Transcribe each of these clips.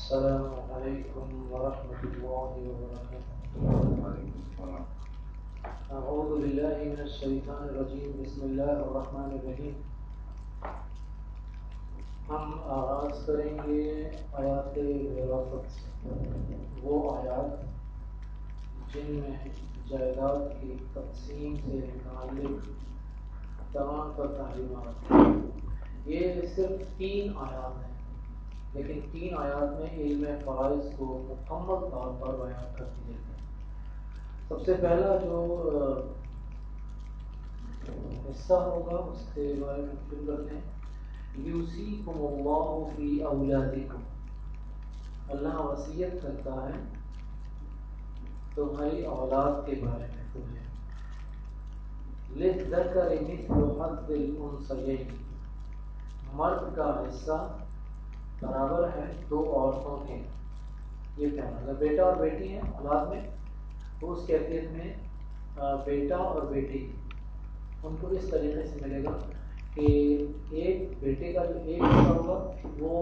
السلام عليكم ورحمة الله وبركاته. وعليكم السلام. أعوذ بالله من الشيطان الرجيم. بسم الله الرحمن الرحیم. ہم آغاز کریں گے آیات وراثت سے، وہ آیات جن میں جائیداد کی تقسیم سے متعلق تمام تر تعلیمات ہیں۔ یہ صرف 3 آیات ہیں، لیکن 3 آیات میں علم فرائض کو مکمل طور پر بیان کر دیے گئے ہیں۔ سب سے پہلا جو حصہ ہوگا اس کے بارے میں شروع کرتے ہیں۔ یوصیکم اللہ فی اولادکم، اللہ وصیت کرتا ہے تمہاری اولاد کے بارے میں تمہیں۔ للذکر مثل حظ الانثیین، مرد کا حصہ برابر ہے 2 عورتوں کے۔ یہ کہنا اگر بیٹا اور بیٹی ہیں اولاد میں تو اس کیفیت میں بیٹا اور بیٹی ان کو اس طریقے سے ملے گا کہ ایک بیٹے کا جو ایک حصہ ہوگا وہ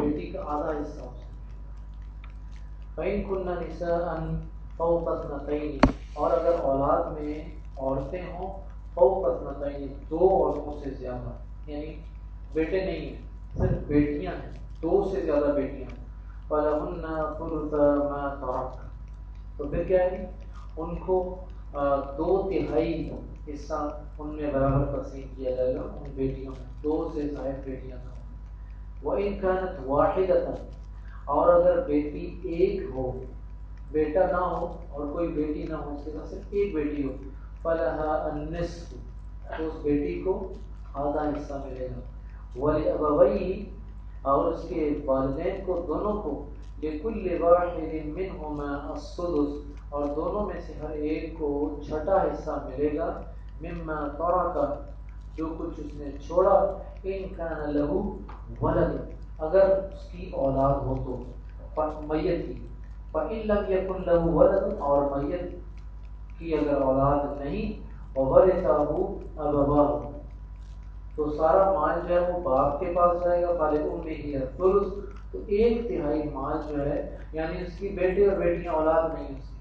بیٹی کا آدھا حصہ ہو سکتا ہے۔ فَإِن كُنَّ نِسَاءً فَوْقَ اثْنَتَيْنِ، اور اگر اولاد میں عورتیں ہوں فوق اثنتین، 2 عورتوں سے زیادہ، یعنی بیٹے نہیں ہیں صرف بیٹیاں ہیں، 2 سے زیادہ بیٹیاں ہیں، فَلَهُنَّ ثُلُثَ مَا تَرَكَ، تو پھر کیا ہے ان کو 2/3 حصہ ان میں برابر تقسیم کیا جائے گا، ان بیٹیوں میں 2 سے زائد بیٹیاں ہوں۔ وَإِن كَانَتْ وَاحِدَةً، اور اگر بیٹی ایک ہو، بیٹا نہ ہو اور کوئی بیٹی نہ ہو، اس کے پاس صرف ایک بیٹی ہو، فَلَهَا النِّصْفُ، تو اس بیٹی کو آدھا حصہ ملے گا۔ وَلِأَبَوَيْهِ، اور اس کے والدین کو دونوں کو، لِكُلِّ وَاحِدٍ مِّنْهُمَا السُّدُسُ، اور دونوں میں سے ہر ایک کو چھٹا حصہ ملے گا، مما ترک، جو کچھ اس نے چھوڑا، ان کان لہو ولد، اگر اس کی اولاد ہو تو، میت کی، فإن لم يكن له ولد، اور میت کی اگر اولاد نہیں، وورثہ ابواه، تو سارا مال جو ہے وہ باپ کے پاس جائے گا، فلأمه الثلث، تو 1/3 مال جو ہے، یعنی اس کی بیٹے اور بیٹیاں اولاد نہیں اس کی،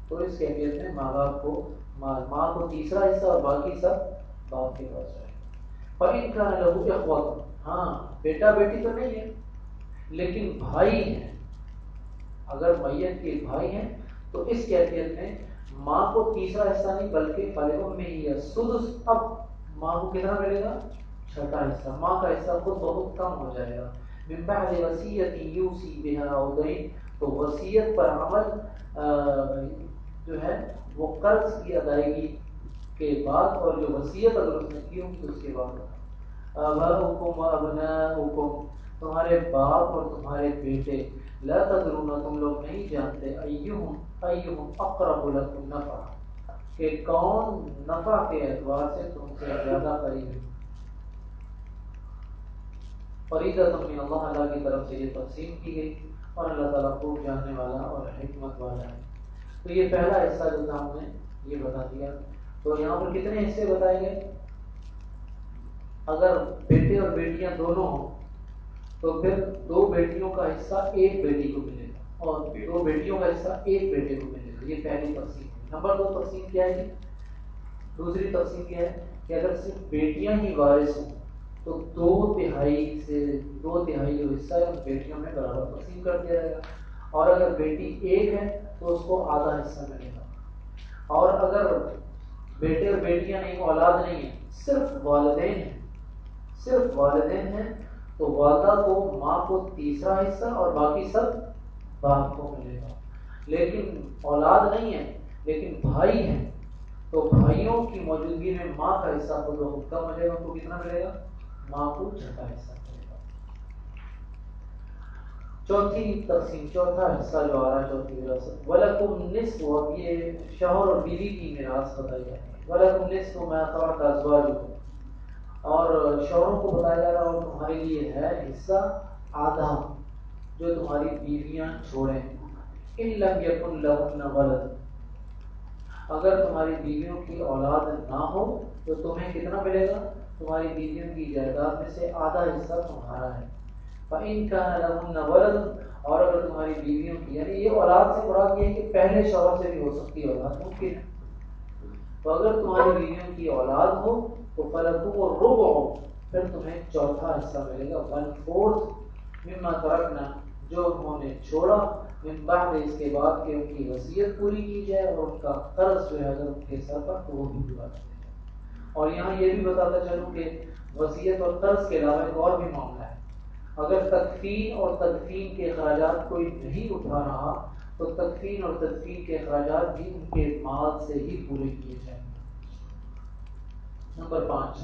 تو اس کیفیت میں ماں باپ کو ماں کو تیسرا حصہ اور باقی سب باپ کے پاس جائے گا۔ فإن كان له إخوة، ہاں بیٹا بیٹی تو نہیں ہے لیکن بھائی ہیں، اگر میت کے بھائی ہیں تو اس کیفیت میں ماں کو تیسرا حصہ نہیں بلکہ فلأمه السدس، اب ماں کو کتنا ملے گا؟ چھٹا حصہ، ماں کا حصہ خود بہت کم ہو جائے گا۔ من بعد وصیت یوصی بها او دین، تو وصیت پر عمل جو ہے وہ قرض کی ادائیگی کے بعد، اور جو وصیت اگر اس نے کی ہوگی تو اس کے بعد۔ آباؤکم وابناؤکم، تمہارے باپ اور تمہارے بیٹے، لا تدرون، تم لوگ نہیں جانتے، ایہم اقرب لکم نفعا، کہ کون نفع کے اعتبار سے تم سے زیادہ قریب ہے۔ فریضۃ من اللہ، اللہ کی طرف سے یہ تقسیم کی گئی، اور اللہ تعالیٰ خوب جاننے والا اور حکمت والا ہے۔ تو یہ پہلا حصہ جو تھا ہم نے یہ بتا دیا۔ تو یہاں پر کتنے حصے بتائے گئے؟ اگر بیٹے اور بیٹیاں دونوں ہوں تو پھر 2 بیٹیوں کا حصہ ایک بیٹی کو ملے گا، اور 2 بیٹیوں کا حصہ ایک بیٹے کو ملے گا، یہ پہلی تقسیم ہے۔ نمبر 2 تقسیم کیا ہے جی؟ دوسری تقسیم کیا ہے کہ اگر صرف بیٹیاں ہی وارث ہوں تو 2/3 جو حصہ ہے ان بیٹیوں میں برابر تقسیم کر دیا جائے گا، اور اگر بیٹی ایک ہے تو اس کو آدھا حصہ ملے گا، اور اگر بیٹے اور بیٹیاں نہیں، اولاد نہیں ہیں، صرف والدین ہیں تو والدہ کو، ماں کو تیسرا حصہ اور باقی سب باپ کو ملے گا۔ لیکن اولاد نہیں ہے لیکن بھائی ہیں تو بھائیوں کی موجودگی میں ماں کا حصہ خود بخود کم ہو جائے گا، ان کو کتنا ملے گا؟ ماں کو چھٹا حصہ ملے گا۔ چوتھی تقسیم، چوتھا حصہ جو آ رہا ہے چوتھی وراثت، وَلَكُمْ نِصْفُ، اب یہ شوہر اور بیوی کی میراث بتائی جاتی ہے۔ وَلَكُمْ نِصْفُ مَا تَرَكَ أَزْوَاجُكُمْ، اور شوہروں کو بتایا جا رہا ہے اور تمہارے لیے ہے حصہ آدھا جو تمہاری بیویاں چھوڑیں، إِن لَمْ يَكُنْ لَهُنَّ وَلَدٌ، اگر تمہاری بیویوں کی اولاد نہ ہو تو تمہیں کتنا ملے گا؟ تمہاری بیویوں کی جائیداد میں سے آدھا حصہ تمہارا ہے۔ فَإِن كَانَ لَهُنَّ وَلَدٌ، اور اگر تمہاری بیویوں کی، یعنی یہ اولاد سے مراد یہ ہے کہ پہلے شوہر سے بھی ہو سکتی ہے اولاد، ممکن ہے. تو اگر تمہاری بیویوں کی اولاد ہو تو فلکم الربع، پھر تمہیں چوتھا حصہ ملے گا، 1/4 مما ترکنا، جو انہوں نے چھوڑا، من بعد، اس کے بعد کہ ان کی وصیت پوری کی جائے اور ان کا قرض جو ہے اگر ان کے سر پر تو وہ بھی پورا کر دیا جائے. اور یہاں یہ بھی بتاتا چلوں کہ وصیت اور قرض کے علاوہ ایک اور بھی معاملہ ہے. اگر تکفین اور تدفین کے اخراجات کوئی نہیں اٹھا رہا تو تکفین اور تدفین کے اخراجات بھی ان کے مال سے ہی پورے کیے جائیں گے. نمبر 5،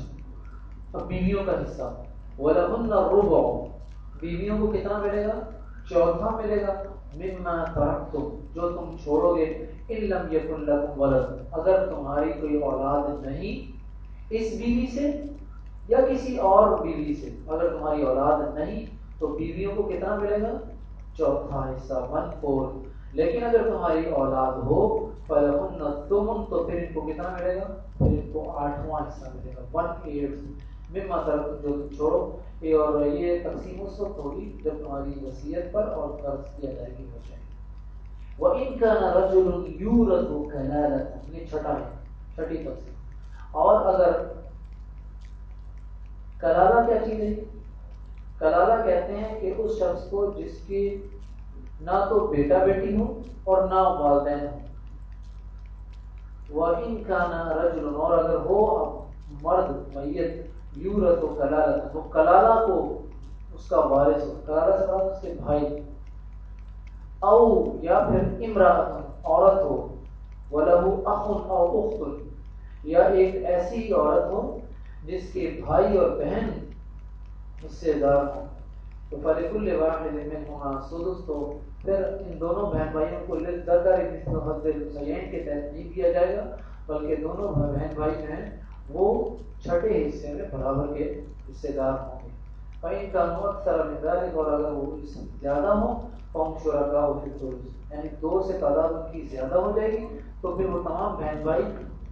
اب بیویوں کا حصہ. وَلَهُنَّ الرُّبُعُ، بیویوں کو کتنا ملے گا؟ چوتھا ملے گا. مما ترکتم، جو تم چھوڑو گے، ان لم یکن لکم ولد، اگر تمہاری کوئی اولاد نہیں اس بیوی سے یا کسی اور بیوی سے، اگر تمہاری اولاد نہیں تو بیویوں کو کتنا ملے گا؟ چوتھا حصہ، 1/4. لیکن اگر تمہاری اولاد ہو فلہن الثمن، تو پھر ان کو کتنا ملے گا؟ پھر ان کو 8واں حصہ ملے گا، 1/8 مما ترکتم، جو تم چھوڑو. اور یہ تقسیم اس وقت ہوگی جب تمہاری وصیت پر اور قرض کی ادائیگی ہو جائے. وَإِن كَانَ رَجُلٌ يُورَثُ كَلَالَةً، یہ چھٹا ہے، چھٹی تقسیم. اور اگر کلالہ کیا چیز ہے؟ کلالہ کہتے ہیں کہ اس شخص کو جس کی نہ تو بیٹا بیٹی ہو اور نہ والدین ہو. وَإِن كَانَ رَجُلٌ، اور اگر ہو مرد میت، یورث کلالہ، تو کلالہ کو اس کا وارث ہو، کلالہ سے مراد اس کے بھائی، او یا پھر امرأۃ، عورت ہو، وَلَهُ أَخٌ أَوْ أُخْتٌ، یا ایک ایسی عورت ہو جس کے بھائی اور بہن حصے دار ہوں. تو فَلِكُلِّ وَاحِدٍ مِّنْهُمَا السُّدُسُ، تو پھر ان دونوں بہن بھائیوں کو للذکر مثل حظ الانثیین کے تحت نہیں دیا جائے گا، بلکہ دونوں بہن بھائی جو ہیں وہ چھٹے حصے میں برابر کے حصے دار ہوں گے. فَإِن كَانُوا أَكْثَرَ مِن ذَلِكَ، اور اگر وہ اس سے زیادہ ہوں، فَهُمْ شُرَكَاءُ فِي الثُّلُثِ، یعنی 2 سے تعداد ان کی زیادہ ہو جائے گی تو پھر وہ تمام بہن بھائی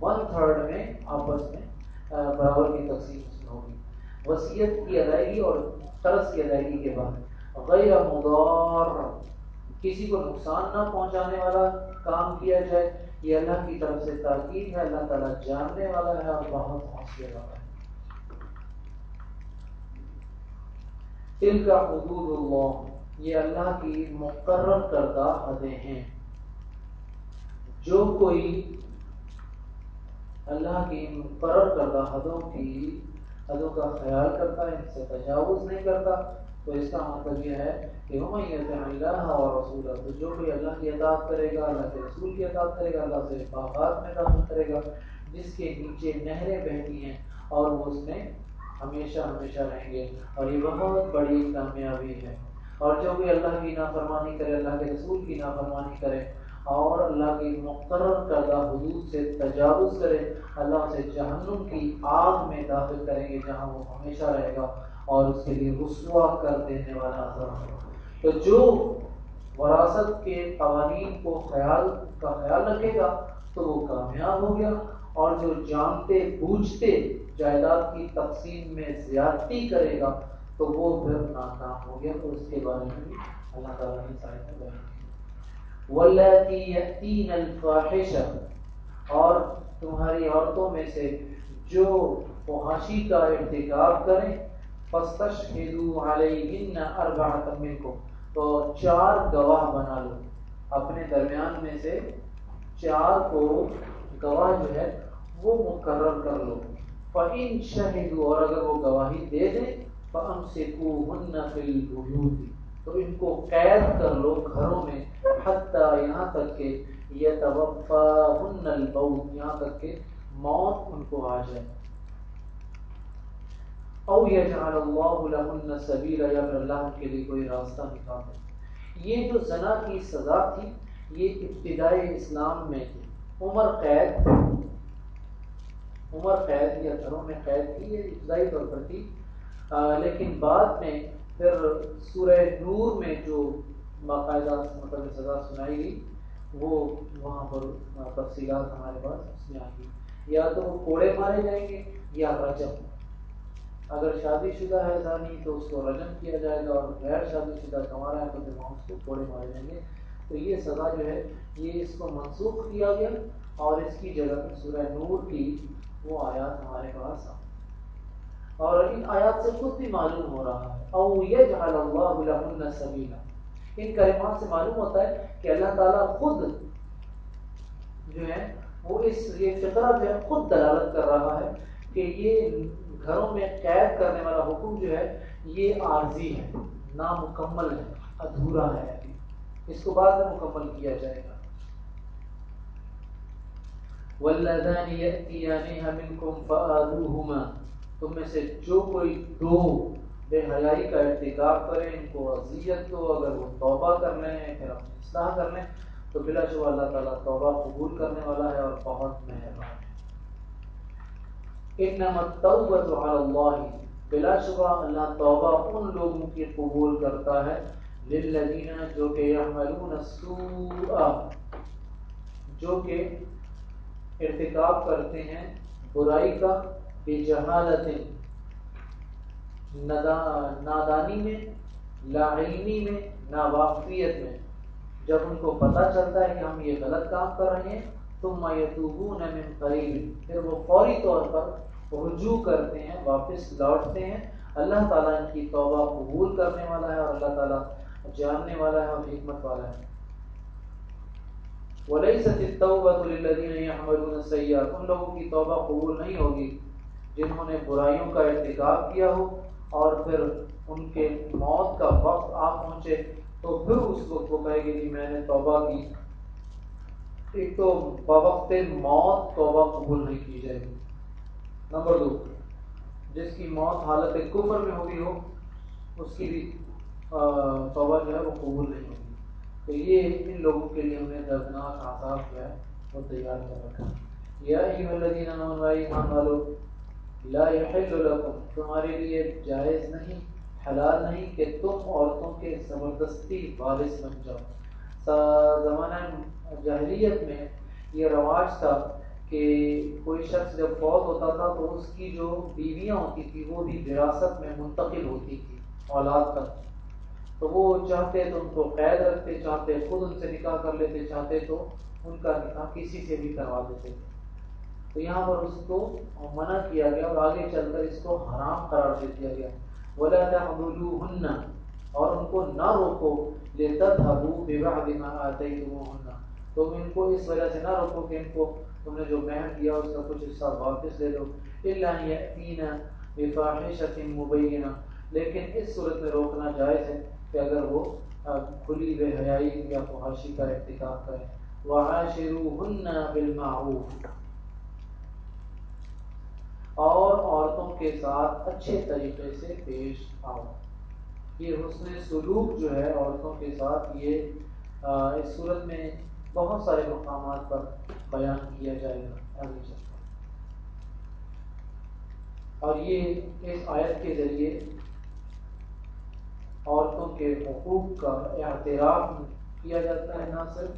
1/3 میں آپس میں برابر کی تقسیم اس میں ہوگی. وصیت کی ادائیگی اور قرض کی ادائیگی کے بعد غیر مضار، کسی کو نقصان نہ پہنچانے والا کام کیا جائے. یہ اللہ کی طرف سے تاکید ہے، اللہ تعالیٰ جاننے والا ہے اور بہت حوصلے والا ہے. تلک حدود اللہ، یہ اللہ کی مقرر کردہ حدیں ہیں. جو کوئی اللہ کی مقرر کردہ حدوں کا خیال کرتا ہے، ان سے تجاوز نہیں کرتا، تو اس کا مطلب یہ ہے کہ وَمَن يُطِعِ اللَّهَ وَرَسُولَهُ، تو جو کوئی اللہ کی اطاعت کرے گا، اللہ کے رسول کی اطاعت کرے گا، اللہ سے باغات میں داخل کرے گا جس کے نیچے نہریں بہتی ہیں اور وہ اس میں ہمیشہ ہمیشہ رہیں گے، اور یہ بہت بڑی کامیابی ہے. اور جو کوئی اللہ کی نافرمانی کرے، اللہ کے رسول کی نافرمانی کرے اور اللہ کی مقرر کردہ حدود سے تجاوز کرے، اللہ اسے جہنم کی آگ میں داخل کریں گے جہاں وہ ہمیشہ رہے گا اور اس کے لیے رسوا کر دینے والا عذاب ہے. تو جو وراثت کے قوانین کا خیال رکھے گا تو وہ کامیاب ہو گیا، اور جو جانتے بوجھتے جائیداد کی تقسیم میں زیادتی کرے گا تو وہ پھر ناکام ہو گیا. تو اس کے بارے میں بھی اللہ تعالیٰ نے سائے بیان کیا. واللاتی یأتین الفاحشہ، اور تمہاری عورتوں میں سے جو فحاشی کا ارتکاب کریں، فاستشہدوا علیہن اربعۃ منکم، تو 4 گواہ بنا لو، اپنے درمیان میں سے 4 کو گواہ جو ہے وہ مقرر کر لو. فَإِن شَهِدُوا، اور اگر وہ گواہی دے دیں، فَأَمْسِكُوهُنَّ فِي الْبُيُوتِ، تو ان کو قید کر لو گھروں میں، حتیٰ یہاں تک کہ يَتَوَفَّاهُنَّ الْمَوْتُ، یہاں تک کہ موت ان کو آ جائے. او یجعل اللہ لہن سبیلا، یا پھر اللہ ان کے لیے کوئی راستہ نکال دے. یہ جو زنا کی سزا تھی یہ ابتدائی اسلام میں تھی. عمر قید یا گھروں میں قید تھی، یہ ابتدائی طور پر تھی. لیکن بعد میں پھر سورہ نور میں جو باقاعدہ مطلب سزا سنائی گئی وہ وہاں پر تفصیلات ہمارے پاس اس میں آ گئی. یا تو وہ کوڑے مارے جائیں گے یا رجم. اگر شادی شدہ ہے زانی تو اس کو رجم کیا جائے گا، اور غیر شادی شدہ کنوارا ہے تو پھر وہاں اس کو کوڑے مارے جائیں گے۔ تو یہ سزا جو ہے یہ اس کو منسوخ کیا گیا، اور اس کی جگہ سورہ نور کی وہ آیات ہمارے پاس آ، اور ان آیات سے خود بھی معلوم ہو رہا ہے او یجعل اللہ لہن سبیلا، ان کلمات سے معلوم ہوتا ہے کہ اللہ تعالیٰ خود جو ہے وہ یہ فطرہ جو ہے خود دلالت کر رہا ہے کہ یہ گھروں میں قید کرنے والا حکم جو ہے یہ عارضی ہے، نامکمل ہے، ادھورا ہے، ابھی اس کو بعد میں مکمل کیا جائے گا۔ واللذان یأتیانها منکم فآذوہما، تم میں سے جو کوئی دو بے حیائی کا ارتکاب کریں ان کو اذیت دو، اگر وہ توبہ کر لیں پھر اپنی اصلاح کر لیں تو بلا شبہ اللہ تعالیٰ توبہ قبول کرنے والا ہے اور بہت مہربان ہے۔ انما التوبۃ علی اللہ، بلا شبہ اللہ توبہ ان لوگوں کی قبول کرتا ہے، للذین جو کہ یعملون السوء، جو کہ ارتکاب کرتے ہیں برائی کا، بجہالت، نادانی میں، لا علمی میں، ناواقفیت میں، جب ان کو پتہ چلتا ہے کہ ہم یہ غلط کام کر رہے ہیں، ثم یتوبون من قریب، پھر وہ فوری طور پر رجوع کرتے ہیں، واپس لوٹتے ہیں، اللہ تعالیٰ ان کی توبہ قبول کرنے والا ہے اور اللہ تعالیٰ جاننے والا ہے اور حکمت والا ہے۔ وَلَيْسَتِ التَّوْبَةُ لِلَّذِينَ يَعْمَلُونَ السَّيِّئَاتِ، ان لوگوں کی توبہ قبول نہیں ہوگی جنہوں نے برائیوں کا ارتکاب کیا ہو اور پھر ان کے موت کا وقت آ پہنچے تو پھر اس وقت وہ کہے گی کہ میں نے توبہ کی۔ ایک تو بوقت موت توبہ قبول نہیں کی جائے گی۔ نمبر 2، جس کی موت حالت کفر میں ہوئی ہو اس کی بھی توبہ جو ہے وہ قبول نہیں ہوگی۔ تو یہ ان لوگوں کے لیے ہم نے دردناک عذاب جو ہے وہ تیار کر رکھا ہے۔ یا ایھا الذین آمنوا، ایمان والو، لا یحل لکم، تمہارے لیے جائز نہیں، حلال نہیں کہ تم عورتوں کے زبردستی وارث بن جاؤ۔ زمانہ جاہلیت میں یہ رواج تھا کہ کوئی شخص جب فوت ہوتا تھا تو اس کی جو بیویاں ہوتی تھی وہ بھی وراثت میں منتقل ہوتی تھی اولاد تک، تو وہ چاہتے تو ان کو قید رکھتے، چاہتے خود ان سے نکاح کر لیتے، چاہتے تو ان کا نکاح کسی سے بھی کروا دیتے تھے۔ تو یہاں پر اس کو منع کیا گیا اور آگے چل کر اس کو حرام قرار دے دیا گیا۔ وَلَا تَعْضُلُوهُنَّ، اور ان کو نہ روکو، لِتَذْهَبُوا بِبَعْضِ مَا آتَيْتُمُوهُنَّ، تم ان کو اس وجہ سے نہ روکو کہ ان کو تم نے جو مہر دیا اس کا کچھ حصہ واپس لے لو، إِلَّا أَن يَأْتِينَ بِفَاحِشَةٍ مُبَيِّنَةٍ، لیکن اس صورت میں روکنا جائز ہے کہ اگر وہ کھلی بے حیائی یا فحاشی کا ارتکاب کریں۔ وَعَاشِرُوهُنَّ بِالْمَعْرُوفِ، اور عورتوں کے ساتھ اچھے طریقے سے پیش آؤ۔ یہ حسن سلوک جو ہے عورتوں کے ساتھ یہ اس صورت میں بہت سارے مقامات پر بیان کیا جائے گا آگے چل کر، اور یہ اس آیت کے ذریعے عورتوں کے حقوق کا اعتراف کیا جاتا ہے، نہ صرف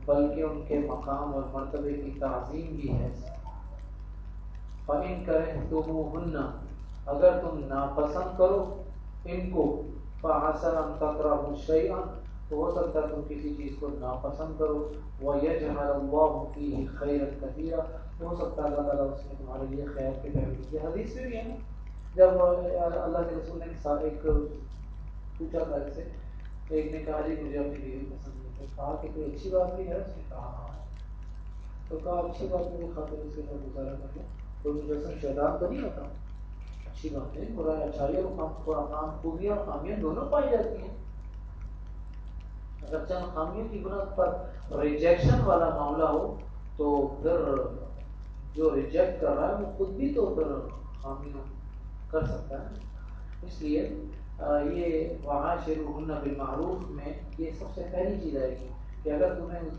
بلکہ ان کے مقام اور مرتبے کی تعظیم بھی ہے۔ فَإِن كَرِهْتُمُوهُنَّ، اگر تم ناپسند کرو ان کو، فَعَسَىٰ أَن تَكْرَهُوا شَيْئًا، تو ہو سکتا ہے تم کسی چیز کو ناپسند کرو، وَيَجْعَلَ اللَّهُ فِيهِ خَيْرًا كَثِيرًا، تو ہو سکتا ہے اللہ تعالیٰ اس میں تمہارے لیے خیر کے پہلو۔ یہ حدیث میں بھی ہے نا، جب اللہ کے رسول نے ایک پوچھا تھا اس سے، ایک نے کہا جی مجھے اپنی بیوی پسند نہیں، تو کہا کہ کوئی اچھی بات بھی ہے، اس نے کہا ہاں، تو کہا اچھی بات کی خاطر اس کے ساتھ گزارا کر لو، کوئی مجسم شیطان تو نہیں ہوتا، اچھی بات ہے، برا اچھائی اور خوبیاں اور خامیاں دونوں پائی جاتی ہیں، اگر چند خامیوں کی بنیاد پر ریجیکشن والا معاملہ ہو تو پھر جو ریجیکٹ کر رہا ہے وہ خود بھی تو پھر خامیاں کر سکتا ہے۔ اس لیے یہ وَعَاشِرُوهُنَّ بِالْمَعْرُوفِ میں یہ سب سے پہلی چیز آئے گی کہ اگر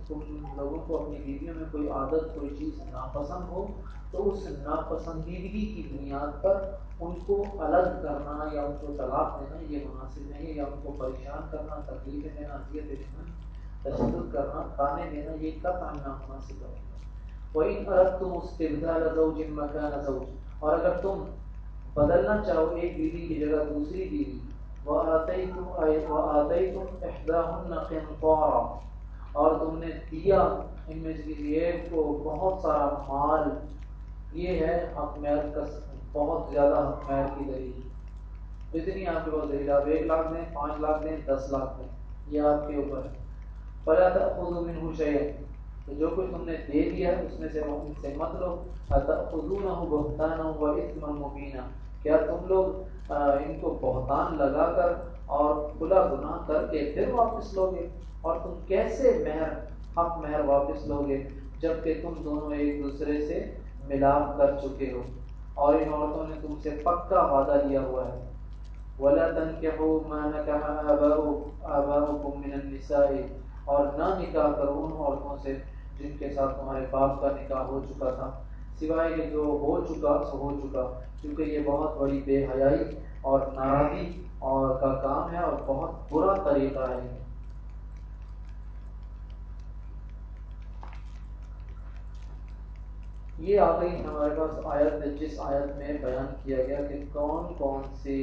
تم لوگوں کو اپنی بیویوں میں کوئی عادت کوئی چیز ناپسند ہو تو اس ناپسندیدگی کی بنیاد پر ان کو الگ کرنا یا ان کو طلاق دینا یہ مناسب نہیں ہے، یا ان کو پریشان کرنا، تکلیفیں دینا، اذیتیں دینا، تشدد کرنا، تانے دینا، یہ قطعاً نامناسب ہے۔ وَإِنْ أَرَدْتُمُ اسْتِبْدَالَ زَوْجٍ مَكَانَ زَوْجٍ، اور اگر تم بدلنا چاہو ایک بیوی کی جگہ دوسری بیوی، وآتیتم احداہن قنطارا، اور تم نے دیا ان میں سے کسی ایک کو بہت سارا مال، یہ ہے حق مہر کا بہت زیادہ حق مہر کی دلیل، جتنی آپ کے پاس دلیل، آپ 1 لاکھ دیں، 5 لاکھ دیں، 10 لاکھ دیں، یہ آپ کے اوپر ہے۔ فلا تأخذوا منه شيئا، تو جو کچھ تم نے دے دیا ہے اس میں سے ان سے مت لو، اتأخذونه بهتانا واثما مبینا، کیا تم لوگ ان کو بہتان لگا کر اور کھلا گناہ کر کے پھر واپس لوگے؟ اور تم کیسے مہر حق مہر واپس لوگے جبکہ تم دونوں ایک دوسرے سے ملاپ کر چکے ہو اور ان عورتوں نے تم سے پکا وعدہ لیا ہوا ہے۔ وَلَا تَنْكِحُوا مَا نَكَحَ آبَاؤُكُم مِّنَ النِّسَاءِ، اور نہ نکاح کرو ان عورتوں سے جن کے ساتھ تمہارے باپ کا نکاح ہو چکا تھا، سوائے کہ جو ہو چکا سو ہو چکا، کیونکہ یہ بہت بڑی بے حیائی اور ناراضی اور کا کام ہے اور بہت برا طریقہ ہے۔ یہ آ گئی ہمارے پاس آیت، جس آیت میں بیان کیا گیا کہ کون کون سے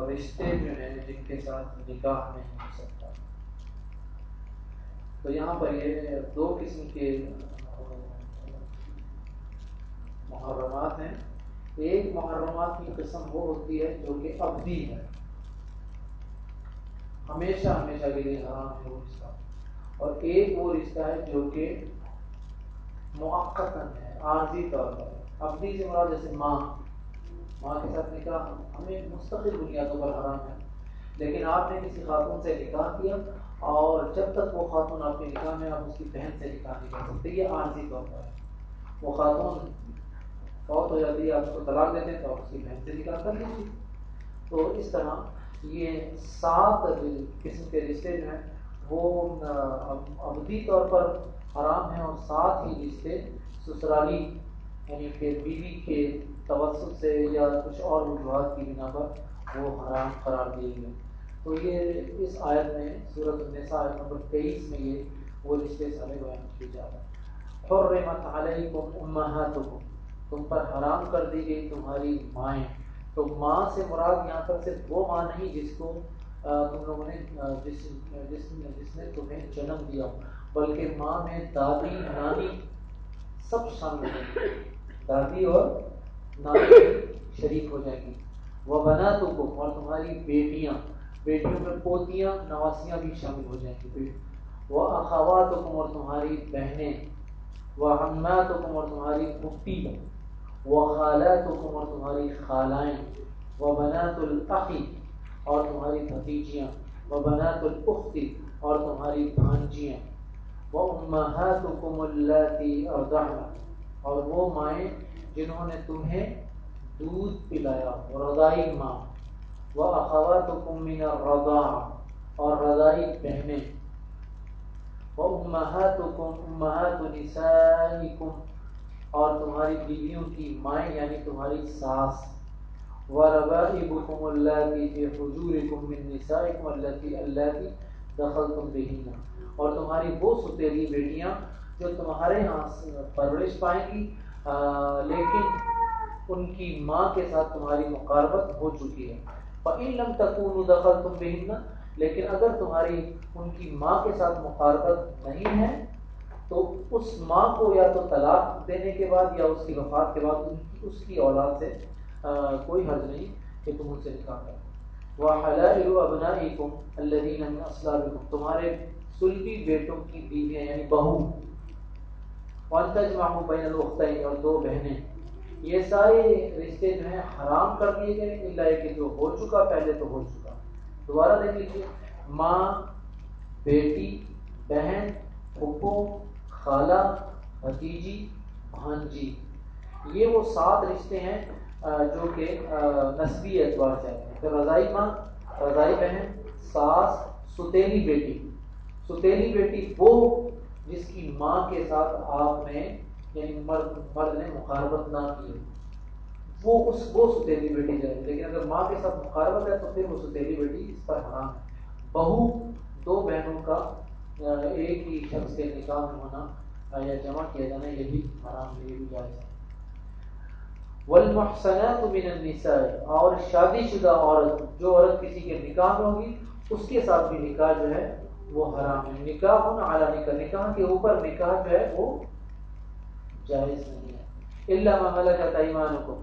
رشتے جو ہیں جن کے ساتھ نکاح نہیں ہو سکتا۔ تو یہاں پر یہ 2 قسم کے محرمات ہیں۔ ایک محرمات کی قسم وہ ہوتی ہے جو کہ ابدی ہے، ہمیشہ ہمیشہ کے لیے حرام ہے وہ رشتہ، اور ایک وہ رشتہ ہے جو کہ مؤقتاً ہے، عارضی طور پر۔ ابدی سے مراد جیسے ماں کے ساتھ نکاح ہمیں مستقل بنیادوں پر حرام ہے، لیکن آپ نے کسی خاتون سے نکاح کیا اور جب تک وہ خاتون آپ کے نکاح میں، آپ اس کی بہن سے نکاح نہیں کر سکتے، یہ عارضی طور پر ہے۔ وہ خاتون فوت ہو جاتی ہے، آپ اس کو طلاق دیتے ہیں تو آپ اس کی بہن سے نکاح کر لیجیے۔ تو اس طرح یہ 7 قسم کے رشتے جو ہیں وہ ابدی طور پر حرام ہیں، اور 7 ہی رشتے سسرالی یعنی کہ بیوی کے توسط سے یا کچھ اور وجوہات کی بنا پر وہ حرام قرار دیے گئے۔ تو یہ اس آیت میں سورۃ النساء آیت نمبر 23 میں یہ وہ رشتے سارے بیان کیے جا رہے ہیں۔ حرمت علیکم امہاتکم، تم پر حرام کر دی گئی تمہاری مائیں۔ تو ماں سے مراد یہاں پر صرف وہ ماں نہیں جس کو تم لوگوں نے جس نے تمہیں جنم دیا، بلکہ ماں میں دادی نانی سب شامل ہیں، دادی اور نانی شریک ہو جائیں گی۔ وبناتکم، اور تمہاری بیٹیاں، بیٹیوں میں پوتیاں نواسیاں بھی شامل ہو جائیں گی۔ واخواتکم، اور تمہاری بہنیں، وعماتکم، اور تمہاری پھوپھی، وخالاتکم، اور تمہاری خالائیں، وبنات الاخ، اور تمہاری بھتیجیاں، وبنات الاخت، اور تمہاری بھانجیاں، وامہاتکم اللاتی ارضعن، اور وہ مائیں جنہوں نے تمہیں دودھ پلایا، رضائی ماں، واخواتکم من الرضاعہ، اور رضائی بہنیں، وامہاتکم امہات نسائکم، اور تمہاری بیویوں کی مائیں یعنی تمہاری ساس، وربائبکم اللاتی فی حجورکم من نسائکم اللاتی دخلتم بہن، اور تمہاری وہ ستیلی بیٹیاں جو تمہارے ہاں پرورش پائیں گی لیکن ان کی ماں کے ساتھ تمہاری مقاربت ہو چکی ہے۔ فَإِن لَمْ تَكُونُوا دَخَلْتُمْ بِهِنَّ، لیکن اگر تمہاری ان کی ماں کے ساتھ مقاربت نہیں ہے تو اس ماں کو یا تو طلاق دینے کے بعد یا اس کی وفات کے بعد اس کی اولاد سے کوئی حرج نہیں کہ تم ان سے نکاح کرو۔ وَحَلَائِلُ أَبْنَائِكُمْ الَّذِينَ مِنْ أَصْلَابِكُمْ، تمہارے سلبی بیٹوں کی بیویاں یعنی بہو، وَأَن تَجْمَعُوا بَيْنَ الْأُخْتَيْنِ، اور 2 بہنیں، یہ سارے رشتے جو ہیں حرام کر دیے گئے الا کہ جو ہو چکا پہلے تو ہو چکا۔ دوبارہ دیکھ لیجیے، ماں، بیٹی، بہن، پھپھو، خالہ، بھتیجی، بھانجی، یہ وہ 7 رشتے ہیں جو کہ نسبی اعتبار سے آتے ہیں۔ پھر رضائی ماں، رضائی بہن، ساس، ستیلی بیٹی۔ ستیلی بیٹی وہ جس کی ماں کے ساتھ آپ نے یعنی مرد نے مقاربت نہ کی، وہ ستیلی بیٹی جائے گی، لیکن اگر ماں کے ساتھ مقاربت ہے تو پھر وہ ستیلی بیٹی اس پر حرام ہے۔ بہو، 2 بہنوں کا ایک ہی شخص کے نکاح میں ہونا یا جمع کیا جانا، یہ بھی حرام ہے، یہ بھی جائز ہے۔ والمحصنات من النساء، اور شادی شدہ عورت، جو عورت کسی کے نکاح میں ہوگی اس کے ساتھ بھی نکاح جو ہے وہ حرام ہے. نکاح علی نکاح، نکاح کے اوپر نکاح جو ہے وہ جائز نہیں ہے. الا ما ملکت ایمانکم،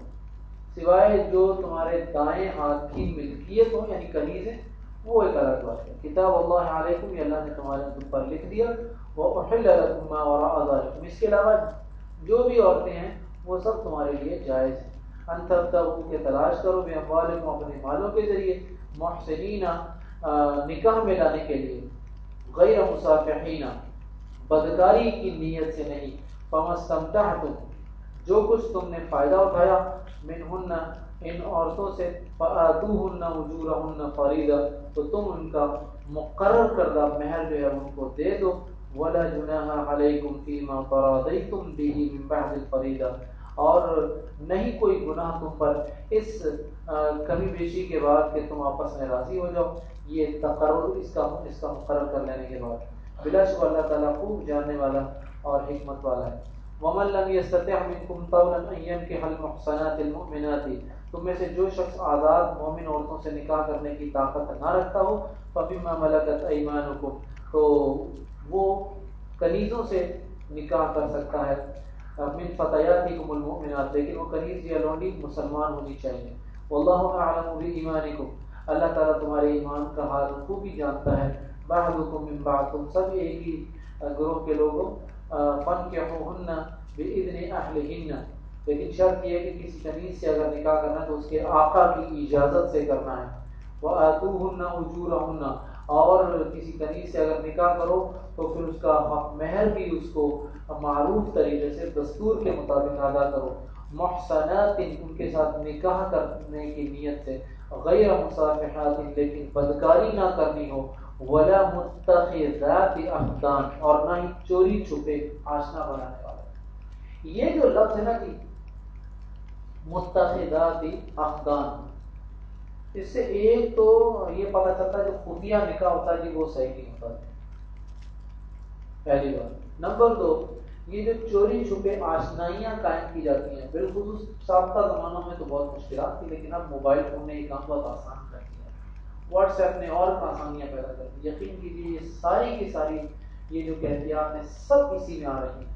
سوائے جو تمہارے دائیں ہاتھ کی ملکیت ہو یعنی کنیزیں، وہ ایک الگ بات ہے. کتاب اللہ علیکم، یہ اللہ نے تمہارے تم پر لکھ دیا. وَأُحِلَّ لَكُم مَّا وَرَاءَ ذَلِكُمْ، اس کے علاوہ جو بھی عورتیں ہیں وہ سب تمہارے لیے جائز ہیں. ان تبتغوا کے تلاش کرو باموالکم، اپنے مالوں کے ذریعے، محسنین نکاح میں لانے کے لیے، غیر مصافحین بدکاری کی نیت سے نہیں. فما استمتعتم، جو کچھ تم نے فائدہ اٹھایا، منہن ان عورتوں سے، فآتوہن اجورہن فریضہ، تو تم ان کا مقرر کردہ مہر جو ہے ان کو دے دو. ولا جناح علیکم فیما تراضیتم بہ من بعد الفریضہ، اور نہیں کوئی گناہ تم پر اس کمی بیشی کے بعد کہ تم آپس میں راضی ہو جاؤ، یہ تقرر اس کا مقرر کر لینے کے بعد. بلا شبہ اللہ تعالیٰ خوب جاننے والا اور حکمت والا ہے. وَمَن لَّمْ يَسْتَطِعْ مِنكُمْ طَوْلًا أَن يَنكِحَ الْمُحْصَنَاتِ الْمُؤْمِنَاتِ، تم میں سے جو شخص آزاد مومن عورتوں سے نکاح کرنے کی طاقت نہ رکھتا ہو، فَمِمَّا مَلَكَتْ أَيْمَانُكُمْ، تو وہ کنیزوں سے نکاح کر سکتا ہے. من فتياتكم المؤمنات، لیکن وہ کنیز یا لونڈی مسلمان ہونی چاہیے. واللہ اعلم بایمانکم، اللہ تعالیٰ تمہارے ایمان کا حال خوبی جانتا ہے. بعضکم من بعض، تم سب ایک ہی گروہ کے لوگوں. فانکحوہن باذن اہلہن، لیکن شرط یہ ہے کہ کسی کنیز سے اگر نکاح کرنا ہے تو اس کے آقا کی اجازت سے کرنا ہے. وآتوہن اجورہن، اور کسی کنیز سے اگر نکاح کرو تو پھر اس کا حق مہر بھی اس کو معروف طریقے سے دستور کے مطابق ادا کرو. محصنات، ان کے ساتھ نکاح کرنے کی نیت سے، غیر مصافحات، لیکن بدکاری نہ کرنی ہو. ولا متخذات اخدان، اور نہ ہی چوری چھپے آشنا بنانے والے. یہ جو لفظ ہے نا کہ متخذات اخدان، اس سے ایک تو یہ پتہ چلتا ہے جو خفیہ نکاح ہوتا ہے وہ صحیح نہیں ہوتا، پہلی بات. نمبر دو، یہ جو چوری چھپے آشنائیاں قائم کی جاتی ہیں، بالخصوص سابقہ زمانوں میں تو بہت مشکلات تھی، لیکن اب موبائل فون نے یہ کام بہت آسان کر دیا ہے. واٹس ایپ نے اور آسانیاں پیدا کر دی. یقین کیجیے یہ ساری کی ساری یہ جو کیفیات ہیں سب اسی میں آ رہی ہیں.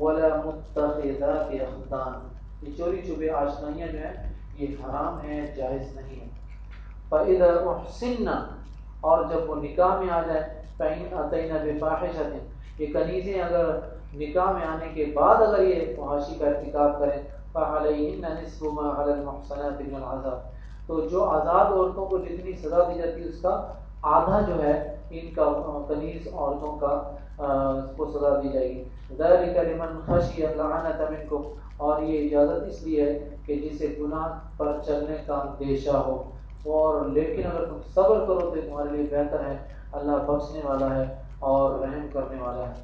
ولا متخذات اخدان، یہ چوری چھپے آشنائیاں جو ہیں یہ حرام ہیں، جائز نہیں ہے. فَإِذَا أُحْسِنَّ، اور جب وہ نکاح میں آ جائے، فَإِنْ أَتَيْنَ بِفَاحِشَةٍ، یہ کنیزیں اگر نکاح میں آنے کے بعد اگر یہ فحاشی کا ارتکاب کریں، فَعَلَيْهِنَّ نِصْفُ مَا عَلَى الْمُحْصَنَاتِ مِنَ الْعَذَابِ، تو جو آزاد عورتوں کو جتنی سزا دی جاتی ہے اس کا آدھا جو ہے ان کا کنیز عورتوں کا کو سزا دی جائے گی. ذَلِكَ لِمَنْ خَشِيَ الْعَنَةَ مِنْكُمْ، اور یہ اجازت اس لیے ہے کہ جسے گناہ پر چلنے کا اندیشہ ہو. اور لیکن اگر تم صبر کرو تو تمہارے لیے بہتر ہے، اللہ بخشنے والا ہے اور رحم کرنے والا ہے.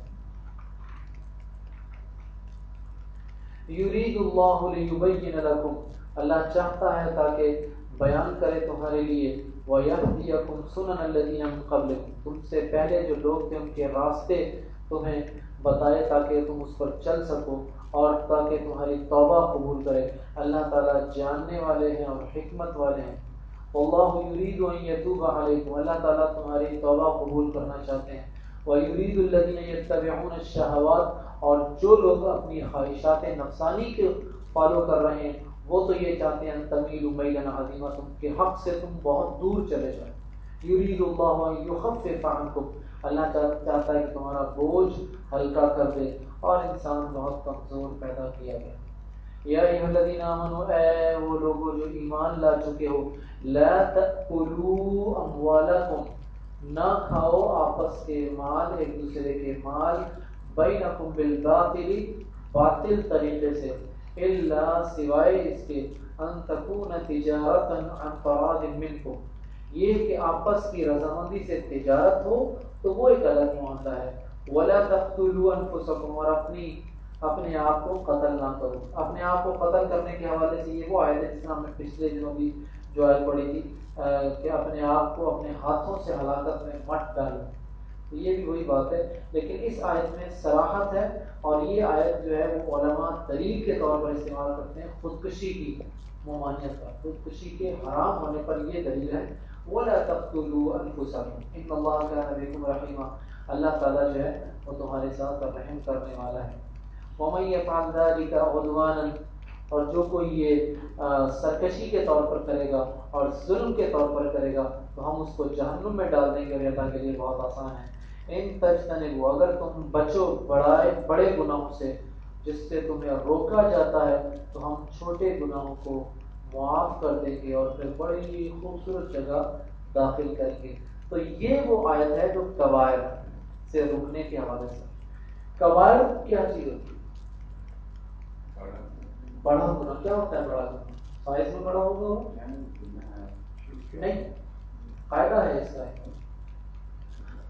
یرید اللہ لیبین لکم، اللہ چاہتا ہے تاکہ بیان کرے تمہارے لیے. ویہدیکم سنن الذین من قبلکم، تم سے پہلے جو لوگ تھے ان کے راستے تمہیں بتائے تاکہ تم اس پر چل سکو اور تاکہ تمہاری توبہ قبول کرے. اللہ تعالیٰ جاننے والے ہیں اور حکمت والے ہیں. واللہ یرید ان یتوب علیکم، اللہ تعالیٰ تمہاری توبہ قبول کرنا چاہتے ہیں. ویرید الذین یتبعون الشہوات، اور جو لوگ اپنی خواہشات نفسانی کے فالو کر رہے ہیں وہ تو یہ چاہتے ہیں ان تمیلوا میلا عظیما، تم کے حق سے تم بہت دور چلے جائیں. یرید اللہ ان یخفف عنکم، اللہ چاہتا ہے کہ تمہارا بوجھ ہلکا کر دے، اور انسان بہت کمزور پیدا کیا گیا. یا ایھا الذین آمنوا، اے وہ لوگوں جو ایمان لا چکے ہو، لا تأکلوا اموالکم، نہ کھاؤ آپس کے مال، ایک دوسرے کے مال، بینکم بالباطل، باطل طریقے سے، الا سوائے اس کے ان تکون تجارتا عن تراض منکم، یہ کہ آپس کی رضامندی سے تجارت ہو تو وہ ایک الگ معاملہ ہے. ولا تقتلوا انفسکم، اور اپنے آپ کو قتل نہ کرو. اپنے آپ کو قتل کرنے کے حوالے سے یہ وہ آیت ہے جس میں ہم نے پچھلے دنوں بھی جو آیت پڑھی تھی کہ اپنے آپ کو اپنے ہاتھوں سے ہلاکت میں مت ڈالو. تو یہ بھی وہی بات ہے، لیکن اس آیت میں صراحت ہے، اور یہ آیت جو ہے وہ علماء دلیل کے طور پر استعمال کرتے ہیں خودکشی کی ممانعت پر، خودکشی کے حرام ہونے پر یہ دلیل ہے وَلَا تَقْتُلُوا أَنفُسَكُمْ إِنَّ اللَّهَ كَانَ بِكُمْ رَحِيمًا، اللہ تعالیٰ جو ہے وہ تمہارے ساتھ رحم کرنے والا ہے۔ وَمَن يَفْعَلْ ذَلِكَ عُدْوَانًا، اور جو کوئی یہ سرکشی کے طور پر کرے گا اور ظلم کے طور پر کرے گا تو ہم اس کو جہنم میں ڈال دیں گے، اور اللہ کے لیے بہت آسان ہے۔ ان تجتنبوا، اگر تم بچو بڑے گناہوں سے جس سے تمہیں روکا جاتا ہے، تو ہم چھوٹے گناہوں کو معاف کر دیں گے اور پھر بڑی خوبصورت جگہ داخل کریں گے۔ تو یہ وہ آیت ہے جو کبائر سے رکنے کے حوالے سے۔ کبائر کیا چیز ہوتی ہے؟ بڑا گناہ کیا ہوتا ہے؟ بڑا گناہ سائز میں بڑا ہوگا نہیں، قاعدہ ہے اس کا۔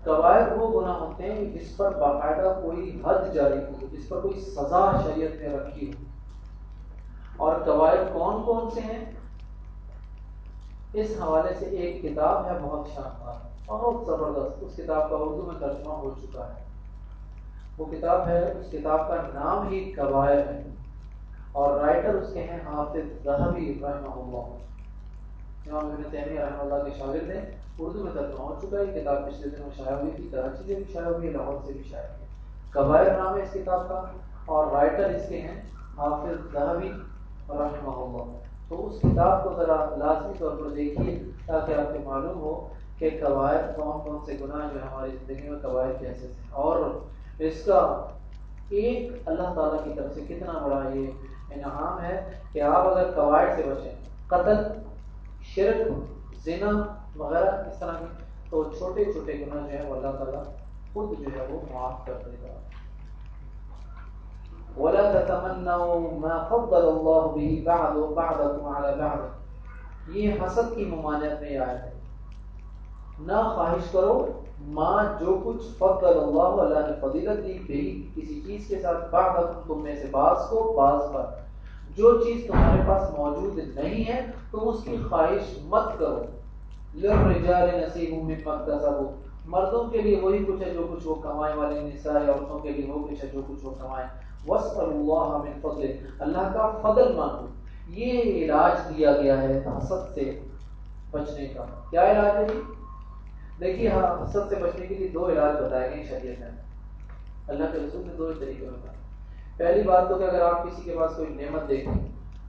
کبائر وہ گناہ ہوتے ہیں جس پر باقاعدہ کوئی حد جاری ہو، جس پر کوئی سزا شریعت نے رکھی ہو۔ اور کبائر کون کون سے ہیں؟ اس حوالے سے ایک کتاب ہے بہت شاندار، بہت زبردست، اس کتاب کا اردو میں ترجمہ ہو چکا ہے۔ وہ کتاب ہے، اس کتاب کا نام ہی کبائر ہے، اور رائٹر اس کے ہیں حافظ ذہبی رحمہ اللہ، امام ابن تیمیہ رحمہ اللہ کے شاگرد ہیں۔ اردو میں ترجمہ ہو چکا ہے، یہ کتاب پچھلے دنوں شائع ہوئی تھی، کراچی سے بھی شائع ہوئی ہے، لاہور سے بھی شائع ہوئی ہے۔ کبائر نام ہے اس کتاب کا، اور رائٹر اس کے ہیں حافظ ذہبی رحمہ اللہ۔ تو اس کتاب کو ذرا لازمی طور پر دیکھیے تاکہ آپ کو معلوم ہو کہ کبائر کون کون سے گناہ جو ہماری زندگی میں کبائر کیسے ہیں، اور اس کا ایک اللہ تعالیٰ کی طرف سے کتنا بڑا یہ انعام ہے کہ آپ اگر کبائر سے بچیں، قتل، شرک، زنا وغیرہ اس طرح کے، تو چھوٹے چھوٹے گناہ جو ہے وہ اللہ تعالیٰ خود جو ہے وہ معاف کر دے گا۔ وَلَا تَتَمَنَّوْا مَا فَضَّلَ اللَّهُ بِهِ بَعْضَكُمْ عَلَى بَعْضٍ، یہ حسد کی ممانعت میں آیا ہے۔ نہ خواہش کرو ما جو کچھ فضل اللہ، اللہ نے فضیلت دی، بھی کسی چیز کے ساتھ، بعضکم تم میں سے بعض کو بعض پر، جو چیز تمہارے پاس موجود نہیں ہے تم اس کی خواہش مت کرو۔ للرجال نصیب مما اکتسبوا، مردوں کے لیے وہی کچھ ہے جو کچھ وہ کمائے، والے نساء عورتوں کے لیے وہ کچھ ہے جو کچھ وہ کمائے۔ واسألوا اللہ من فضلہ، اللہ کا فضل مانگو۔ یہ علاج دیا گیا ہے حسد سے بچنے کا۔ کیا علاج ہے جی؟ دیکھیے حسد سے بچنے کے لیے دو علاج بتائے گئے شریعت میں، اللہ کے رسول نے دو طریقے بتائے۔ پہلی بات تو کہ اگر آپ کسی کے پاس کوئی نعمت دیکھیں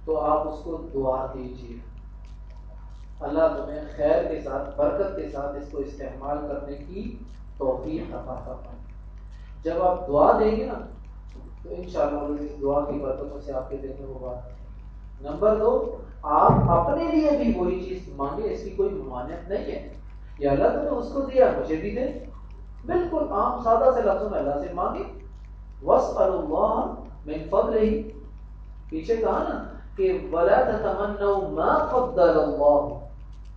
تو آپ اس کو دعا دیجیے، اللہ تمہیں خیر کے ساتھ، برکت کے ساتھ اس کو استعمال کرنے کی توفیق عطا فرمائے۔ جب آپ دعا دیں گے نا تو انشاءاللہ اس دعا کی برکتوں سے آپ کے دل میں وہ بات ہے۔ نمبر دو، آپ اپنے لیے بھی وہی چیز مانگے، اس کی کوئی ممانعت نہیں ہے، یا اللہ تمہیں اس کو دیا مجھے بھی دے، بالکل عام سادہ سے لفظوں میں اللہ سے مانگے۔ واسألوا اللہ من فضلہ، پیچھے کہا نا کہ ولا تتمنوا ما فضل اللہ،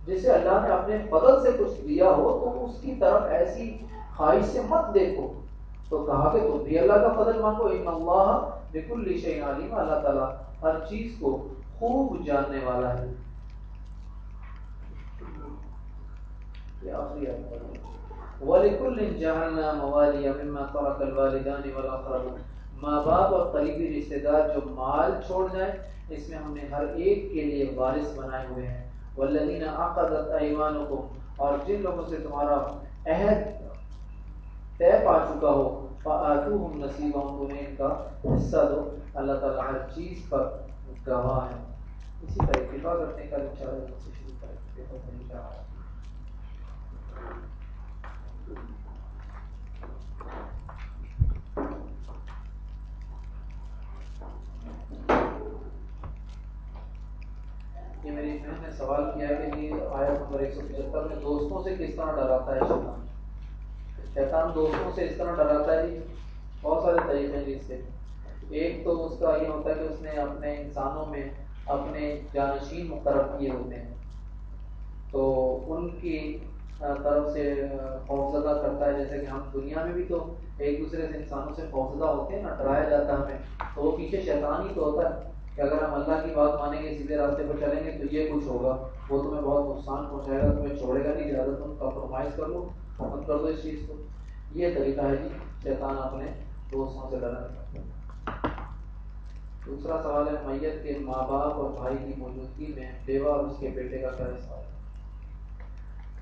جسے اللہ نے اپنے فضل سے کچھ دیا ہو تو اس کی طرف ایسی خواہش سے مت دیکھو، تو کہا کہ تم بھی اللہ کا فضل مانگو۔ ان اللہ بکل شیء علیم، اللہ تعالیٰ ہر چیز کو خوب جاننے والا ہے۔ یہ آخری آیت ہے۔ وَلِكُلٍّ جَعَلْنَا مَوَالِيَ مِمَّا تَرَكَ الْوَالِدَانِ وَالْأَقْرَبُونَ، ماں باپ اور قریبی رشتہ دار جو مال چھوڑ جائیں اس میں ہم نے ہر ایک کے لیے وارث بنائے ہوئے ہیں۔ وَالَّذِينَ عَقَدَتْ أَيْمَانُكُمْ، اور جن لوگوں سے تمہارا عہد طے پا چکا ہو، فَآتُوهُمْ نَصِيبَهُمْ، تمہیں ان کا حصہ دو، اللہ تعالیٰ ہر چیز پر گواہ ہے۔ اسی طرح اتفاق کرنے کا انشاءاللہ سے شروع کریں گے۔ یہ میری بہن نے سوال کیا کہ یہ آیت نمبر 175 میں دوستوں سے کس طرح ڈراتا ہے شیطان؟ شیطان دوستوں سے اس طرح ڈراتا ہے جی، بہت سارے طریقے ہیں اس سے۔ ایک تو اس کا یہ ہوتا ہے کہ اس نے اپنے انسانوں میں اپنے جانشین مقرر کیے ہوتے ہیں، تو ان کی طرف سے خوفزدہ کرتا ہے، جیسے کہ ہم دنیا میں بھی تو ایک دوسرے سے انسانوں سے خوفزدہ ہوتے ہیں نا، ڈرایا جاتا ہے ہمیں، تو وہ پیچھے شیطان ہی تو ہوتا ہے کہ اگر ہم اللہ کی بات مانیں گے، سیدھے راستے پر چلیں گے تو یہ کچھ ہوگا، وہ تمہیں بہت نقصان پہنچائے گا، تمہیں چھوڑے گا نہیں، زیادہ تم کمپرومائز کر لو، مت کر دو اس چیز کو۔ یہ طریقہ ہے جی شیطان اپنے دوستوں سے ڈرانے کا۔ دوسرا سوال ہے میت کے ماں باپ اور بھائی کی موجودگی میں بیوہ اور اس کے بیٹے کا کیا حصہ ہے؟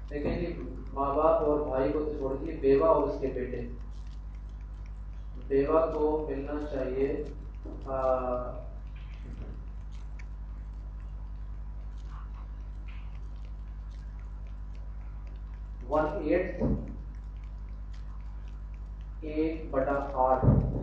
دیکھیں جی ماں باپ اور بھائی کو تو چھوڑ دیے، بیوہ اور اس کے بیٹے، بیوہ کو ملنا چاہیے 1/8 1/8